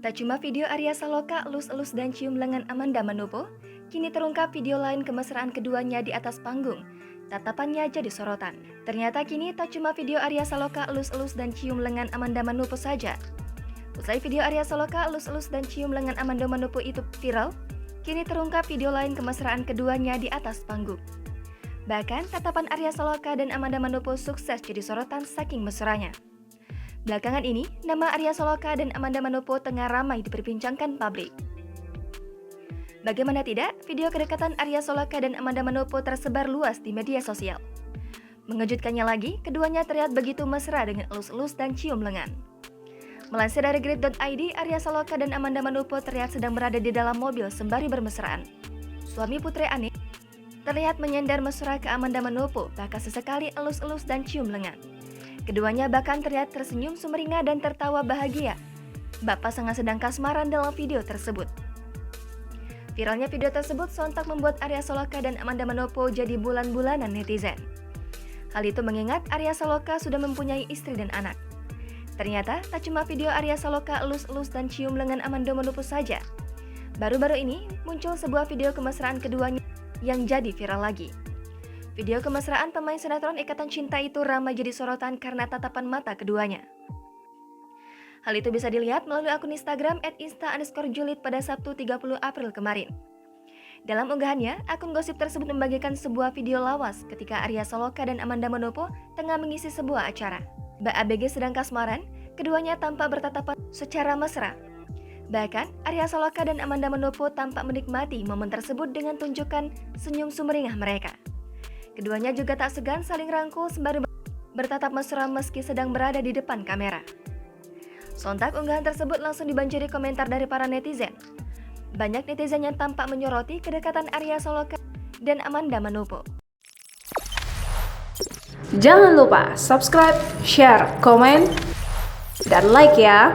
Tak cuma video Arya Saloka elus-elus dan cium lengan Amanda Manopo, kini terungkap video lain kemesraan keduanya di atas panggung. Tatapannya jadi sorotan. Ternyata kini tak cuma video Arya Saloka elus-elus dan cium lengan Amanda Manopo saja. Usai video Arya Saloka elus-elus dan cium lengan Amanda Manopo itu viral, kini terungkap video lain kemesraan keduanya di atas panggung. Bahkan tatapan Arya Saloka dan Amanda Manopo sukses jadi sorotan saking mesranya. Belakangan ini, nama Arya Saloka dan Amanda Manopo tengah ramai diperbincangkan publik. Bagaimana tidak, video kedekatan Arya Saloka dan Amanda Manopo tersebar luas di media sosial. Mengejutkannya lagi, keduanya terlihat begitu mesra dengan elus-elus dan cium lengan. Melansir dari grid.id, Arya Saloka dan Amanda Manopo terlihat sedang berada di dalam mobil sembari bermesraan. Suami Putri Anit terlihat menyender mesra ke Amanda Manopo, bahkan sesekali elus-elus dan cium lengan. Keduanya bahkan terlihat tersenyum sumringah dan tertawa bahagia. Bak pasangan sedang kasmaran dalam video tersebut. Viralnya video tersebut sontak membuat Arya Saloka dan Amanda Manopo jadi bulan-bulanan netizen. Hal itu mengingat Arya Saloka sudah mempunyai istri dan anak. Ternyata tak cuma video Arya Saloka elus-elus dan cium lengan Amanda Manopo saja. Baru-baru ini muncul sebuah video kemesraan keduanya yang jadi viral lagi. Video kemesraan pemain sinetron Ikatan Cinta itu ramai jadi sorotan karena tatapan mata keduanya. Hal itu bisa dilihat melalui akun Instagram @insta_julid pada Sabtu 30 April kemarin. Dalam unggahannya, akun gosip tersebut membagikan sebuah video lawas ketika Arya Saloka dan Amanda Manopo tengah mengisi sebuah acara. Mbak ABG sedang kasmaran, keduanya tampak bertatapan secara mesra. Bahkan, Arya Saloka dan Amanda Manopo tampak menikmati momen tersebut dengan tunjukkan senyum sumringah mereka. Keduanya juga tak segan saling rangkul sembari bertatap mesra meski sedang berada di depan kamera. Sontak unggahan tersebut langsung dibanjiri komentar dari para netizen. Banyak netizen yang tampak menyoroti kedekatan Arya Saloka dan Amanda Manopo. Jangan lupa subscribe, share, komen, dan like ya!